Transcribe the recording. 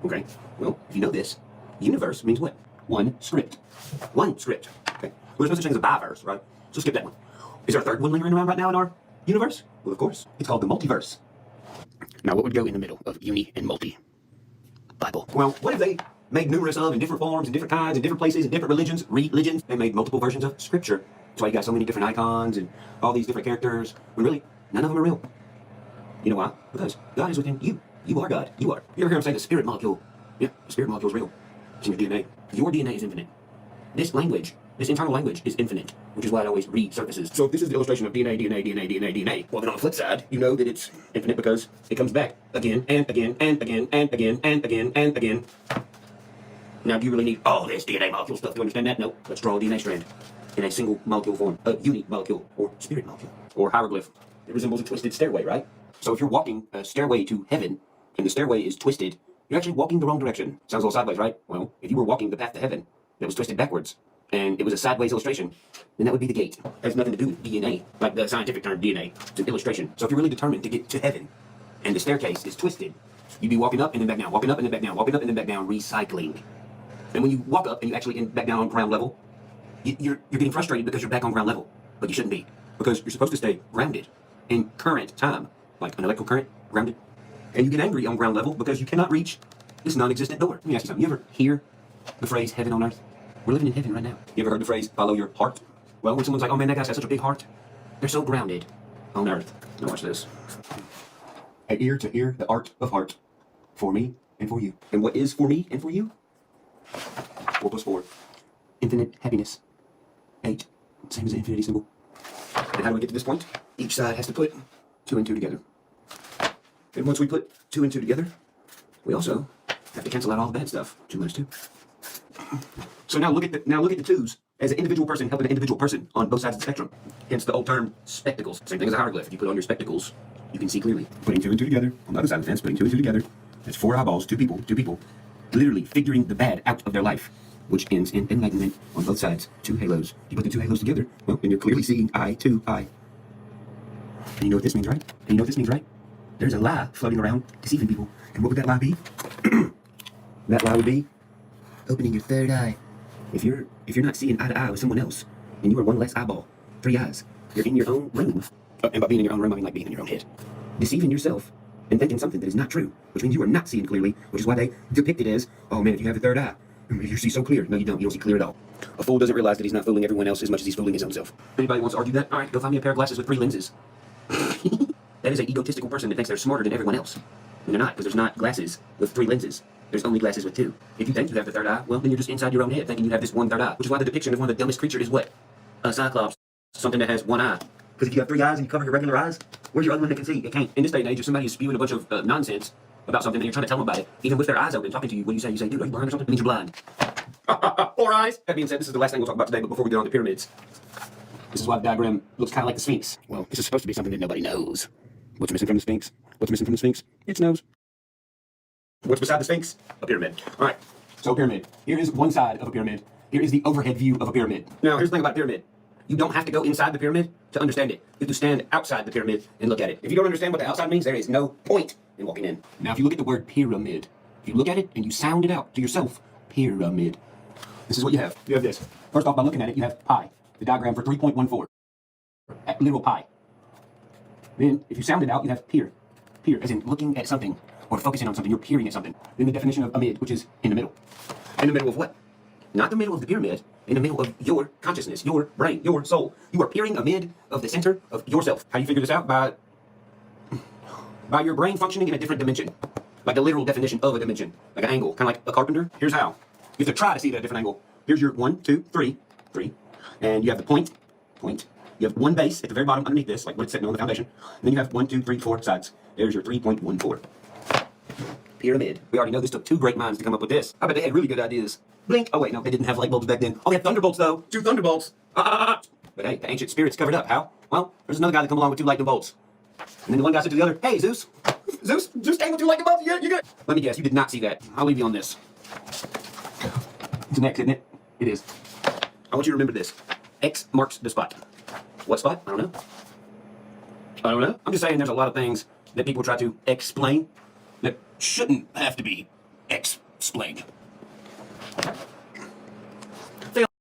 Okay, well, if you know this, Uni-Verse means what? One script. One script. Okay, well, there's no such thing as a bi-verse, right? So skip that one. Is there a third one lingering around right now in our universe? Well, of course. It's called the multiverse. Now, what would go in the middle of uni and multi? Bible. Well, what if they made numerous of in different forms, in different kinds, in different places, in different religions? They made multiple versions of scripture. That's why you got so many different icons and all these different characters, when really, none of them are real. You know why? Because God is within you. You are God. You are. You ever hear him say the spirit molecule? Yeah, the spirit molecule is real. It's in your DNA. Your DNA is infinite. This language, this internal language is infinite, which is why it always resurfaces. So if this is the illustration of DNA, well then on the flip side, you know that it's infinite because it comes back again and again and again and again and again and again. Now do you really need all this DNA molecule stuff to understand that? No. Let's draw a DNA strand in a single molecule form, a uni-molecule, or spirit molecule, or hieroglyph. It resembles a twisted stairway, right? So if you're walking a stairway to heaven, and the stairway is twisted, you're actually walking the wrong direction. Sounds a little sideways, right? Well, if you were walking the path to heaven that was twisted backwards, and it was a sideways illustration, then that would be the gate. It has nothing to do with DNA, like the scientific term DNA. It's an illustration. So if you're really determined to get to heaven, and the staircase is twisted, you'd be walking up and then back down, walking up and then back down, walking up and then back down, recycling. And when you walk up and you actually get back down on ground level, you're getting frustrated because you're back on ground level. But you shouldn't be, because you're supposed to stay grounded in current time, like an electrical current, grounded. And you get angry on ground level because you cannot reach this non-existent door. Let me ask you something. You ever hear the phrase heaven on earth? We're living in heaven right now. You ever heard the phrase follow your heart? Well, when someone's like, oh man, that guy's got such a big heart, they're so grounded on earth. Now watch this. At ear to ear, the art of heart, for me and for you. And what is for me and for you? 4 plus 4. Infinite happiness. 8. Same as the infinity symbol. And how do we get to this point? Each side has to put 2 and 2 together. And once we put 2 and 2 together, we also have to cancel out all the bad stuff. 2 minus 2. So now look at the 2s as an individual person helping an individual person on both sides of the spectrum. Hence the old term spectacles. Same thing as a hieroglyph. If you put on your spectacles, you can see clearly. Putting 2 and 2 together on the other side of the fence, putting 2 and 2 together. That's 4 eyeballs, 2 people, literally figuring the bad out of their life, which ends in enlightenment on both sides. 2 halos. You put the 2 halos together, well, then you're clearly seeing eye to eye. And you know what this means, right? There's a lie floating around deceiving people. And what would that lie be? That lie would be opening your third eye. If you're not seeing eye to eye with someone else, and you are one less eyeball, 3 eyes, you're in your own room. And by being in your own room, I mean like being in your own head. Deceiving yourself and thinking something that is not true, which means you are not seeing clearly, which is why they depict it as, oh man, if you have a third eye, you see so clear. No, you don't. You don't see clear at all. A fool doesn't realize that he's not fooling everyone else as much as he's fooling his own self. Anybody wants to argue that? All right, go find me a pair of glasses with 3 lenses. That is an egotistical person that thinks they're smarter than everyone else. And they're not, because there's not glasses with 3 lenses. There's only glasses with 2. If you think you have the third eye, well, then you're just inside your own head thinking you have this one third eye, which is why the depiction of one of the dumbest creatures is what? A cyclops. Something that has 1 eye. Because if you have 3 eyes and you cover your regular eyes, where's your other one that can see? It can't. In this day and age, if somebody is spewing a bunch of nonsense about something and you're trying to tell them about it, even with their eyes open, talking to you, what do you say? You say, dude, are you blind or something? It means you're blind. 4 eyes. That being said, this is the last thing we'll talk about today, but before we get on to pyramids, this is why the diagram looks kind of like the Sphinx. Well, this is supposed to be something that nobody knows. What's missing from the Sphinx? Its nose. What's beside the Sphinx? A pyramid. All right, so a pyramid. Here is one side of a pyramid. Here is the overhead view of a pyramid. Now, here's the thing about a pyramid. You don't have to go inside the pyramid to understand it. You have to stand outside the pyramid and look at it. If you don't understand what the outside means, there is no point in walking in. Now, if you look at the word pyramid, if you look at it and you sound it out to yourself, pyramid, this is what you have. You have this. First off, by looking at it, you have pi, the diagram for 3.14, literal pi. Then, if you sound it out, you have peer, as in looking at something or focusing on something. You're peering at something. Then the definition of amid, which is in the middle. In the middle of what? Not the middle of the pyramid, in the middle of your consciousness, your brain, your soul. You are peering amid of the center of yourself. How do you figure this out? By your brain functioning in a different dimension. Like the literal definition of a dimension. Like an angle, kind of like a carpenter. Here's how. You have to try to see it at a different angle. Here's your 1, 2, 3. And you have the point. You have 1 base at the very bottom underneath this, like what it's sitting on the foundation. And then you have 1, 2, 3, 4 sides. There's your 3.14. Pyramid. We already know this took 2 great minds to come up with this. I bet they had really good ideas. Blink. Oh wait, no, they didn't have light bulbs back then. Oh, they had thunderbolts though. 2 thunderbolts. But hey, the ancient spirits covered up. How? Well, there's another guy that come along with 2 lightning bolts. And then the one guy said to the other, hey, Zeus, just came with 2 lightning bolts. Yeah, you good? Let me guess, you did not see that. I'll leave you on this. It's an X, isn't it? It is. I want you to remember this. X marks the spot. What spot? I don't know. I'm just saying there's a lot of things that people try to explain that shouldn't have to be Explain.